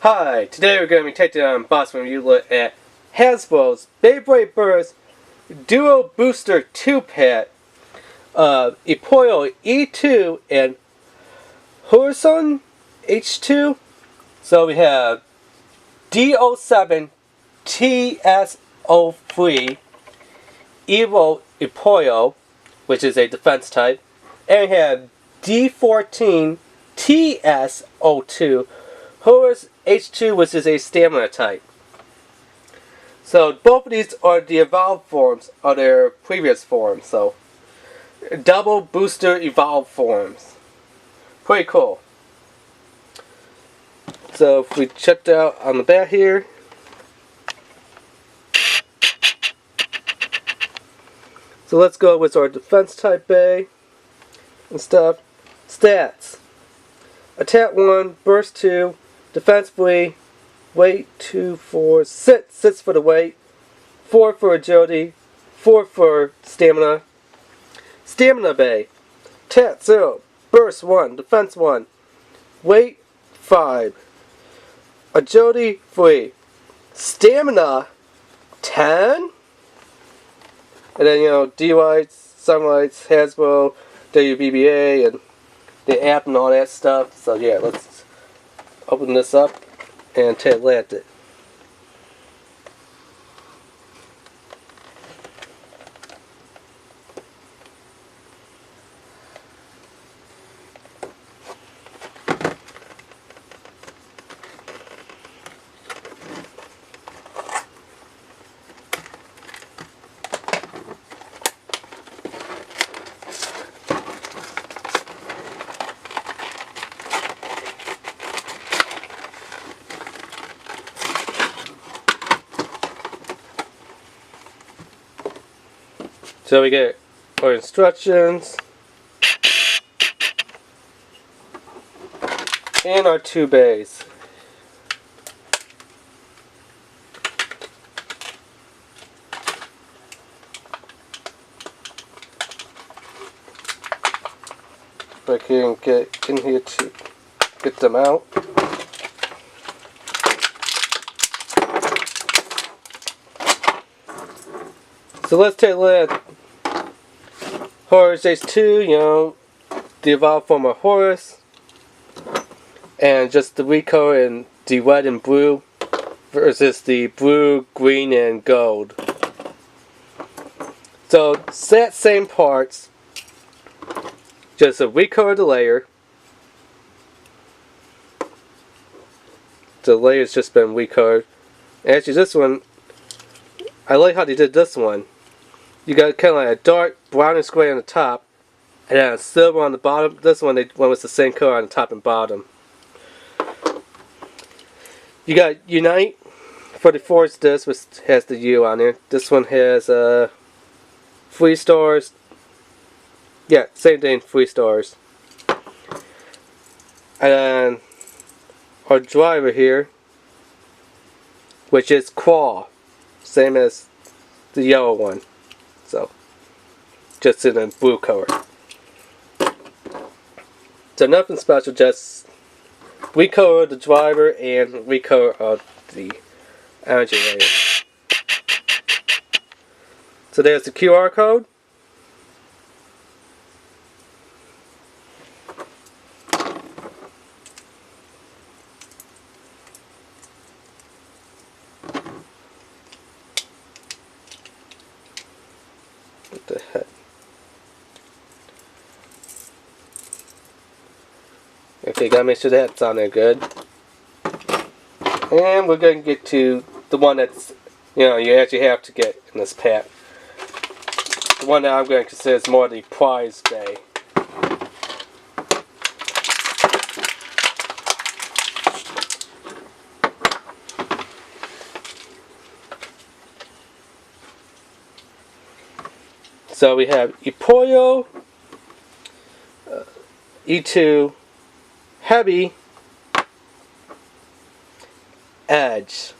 Hi, today we're going to be taking on unboxing review look at Hasbro's Beyblade Burst Duo Booster 2-Pack, EViPERO E2 and HORUSOOD H2. So we have D07 TS03 EViPERO, which is a defense type, and we have D14 TS02 HORUSOOD H2, which is a STAMiNA type. So both of these are the evolved forms of their previous forms. So double booster evolved forms. Pretty cool. So if we check it out on the back here. So let's go with our defense type bay and stuff. Stats. Attack 1, burst 2, defense 3, weight 2, 4, sits for the weight, 4 for agility, 4 for stamina. Stamina bay. Attack 0, burst 1, defense 1, weight 5, agility 3, stamina 10. And then, D-Lights, Sunlights, Hasbro, WBBA, and the app and all that stuff. So yeah, let's open this up and take a look at it. So we get our instructions and our two bays. If I can get in here to get them out. So let's take a look at HORUSOOD H2, the evolved form of Horus, and just the recolor in the red and blue versus the blue, green, and gold. So that same parts, just a recolor the layer. The layer's just been recolored. Actually, this one, I like how they did this one. You got kind of like a dark brownish gray on the top, and then a silver on the bottom. This one, they went with the same color on the top and bottom. You got Unite for the Force disc, which has the U on there. This one has 3 stars. Yeah, same thing, 3 stars. And then our driver here, which is Claw, same as the yellow one. So, just in a blue color. So nothing special, just recolor the driver and recolor of the energy layer. So there's the QR code. What the heck? Okay, gotta make sure that's on there good. And we're going to get to the one that's, you actually have to get in this pack. The one that I'm going to consider is more the prize bay. So we have EViPERO, E2, Heavy, Edge.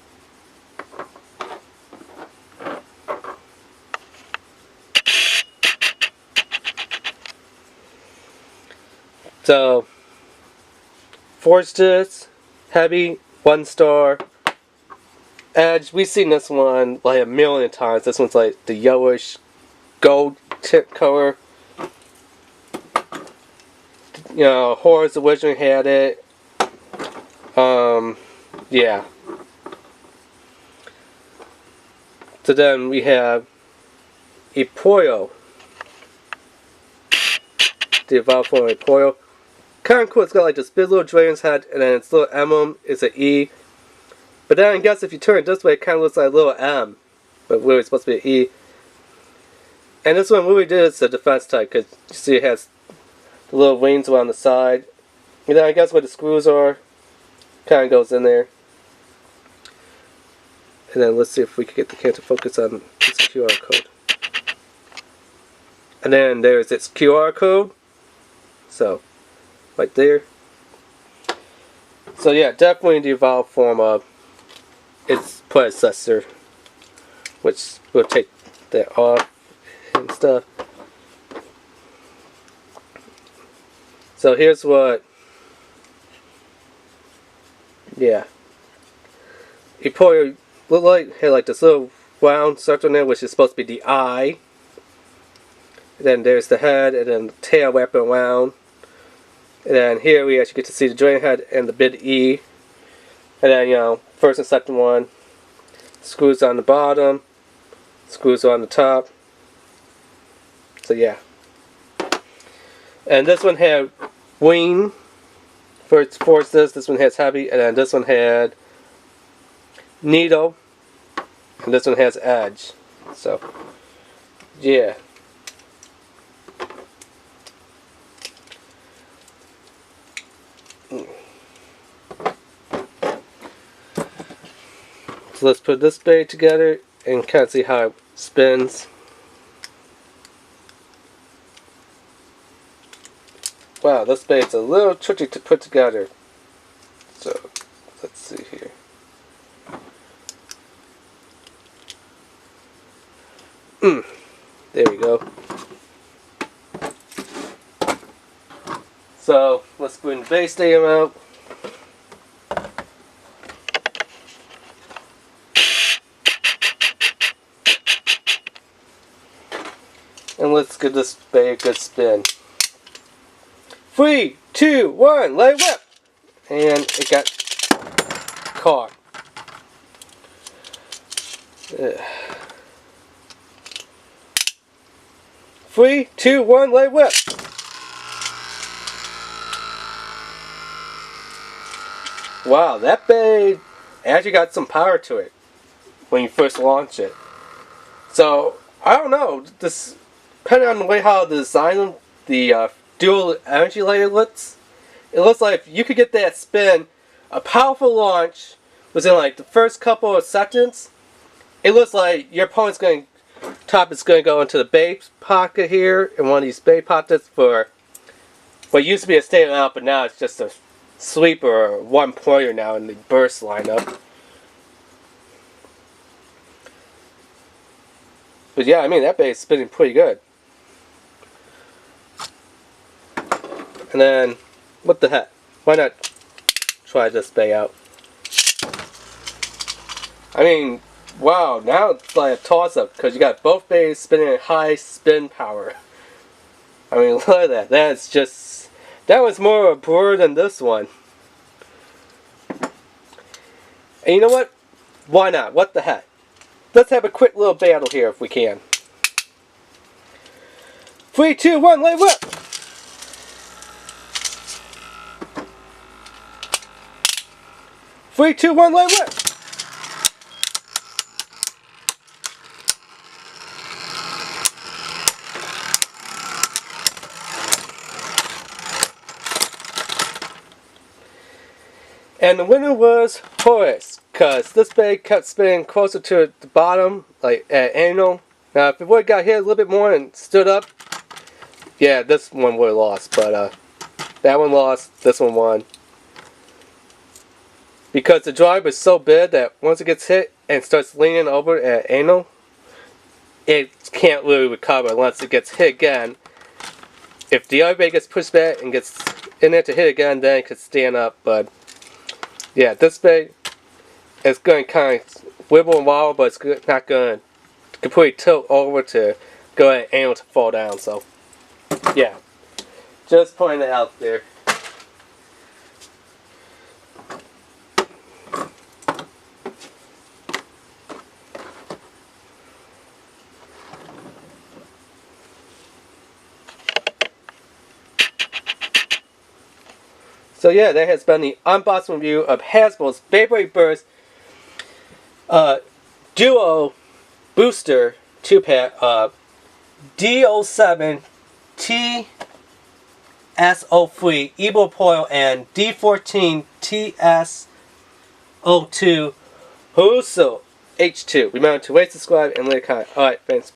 So, Force disc, Heavy, 1 star. Edge, we've seen this one like a million times. This one's like the yellowish gold tint color. You know, Horus originally had it. Yeah. So then we have EViPERO. The evolved form of EViPERO. Kind of cool, it's got like this big little dragon's head, and then its little emblem is an E. But then I guess if you turn it this way, it kind of looks like a little M. But really it's supposed to be an E. And this one really is a defense type, because you see it has the little wings around the side. And then I guess where the screws are, kind of goes in there. And then let's see if we can get the camera to focus on this QR code. And then there's its QR code. So, right there. So yeah, definitely the evolved form of its predecessor, which we'll take that off and stuff. So here's what, yeah, EViPERO look like. Had like this little round circle in there, which is supposed to be the eye. And then there's the head, and then the tail wrapping around. And then here we actually get to see the dragon head and the big E. And then, you know, first and second one, screws on the bottom, screws on the top. So yeah. And this one had wing for its forces. This one has heavy, and then this one had needle, and this one has edge. So yeah. So let's put this blade together and kind of see how it spins. Wow, this blade's a little tricky to put together. So let's see here. There we go. So let's bring the base stem out. And let's give this blade a good spin. 3, 2, 1, let it whip! And it got caught. 3, 2, 1, let it whip! Wow, that blade actually got some power to it when you first launch it. So, I don't know, this, depending on the way how the design of the dual energy layer looks, it looks like if you could get that spin, a powerful launch within like the first couple of seconds, it looks like your opponent's going to go into the base pocket here, and one of these base pockets for what used to be a standing out, but now it's just a sweeper or one pointer now in the burst lineup. But yeah, I mean, that base is spinning pretty good. And then, what the heck? Why not try this bay out? I mean, wow, now it's like a toss-up because you got both bays spinning at high spin power. I mean, look at that. That's just, that was more of a blur than this one. And you know what? Why not? What the heck? Let's have a quick little battle here if we can. 3, 2, 1, let it whip! 3, 2, 1, let it whip! And the winner was Horus, because this blade kept spinning closer to the bottom, like at angle. Now, if it would have got hit a little bit more and stood up, yeah, this one would have lost. But that one lost, this one won. Because the drive is so big that once it gets hit and starts leaning over at angle, it can't really recover unless it gets hit again. If the other blade gets pushed back and gets in there to hit again, then it could stand up. But yeah, this blade it's going to kind of wibble and wobble, but it's not going to completely tilt over to go ahead and to fall down. So, yeah. Just pointing it out there. So yeah, that has been the unboxing review of Hasbro's Beyblade Burst Duo Booster 2-pack D07 TS03 EViPERO and D14 TS02 HORUSOOD H2. Remember to rate, subscribe, and leave a comment. Alright, thanks.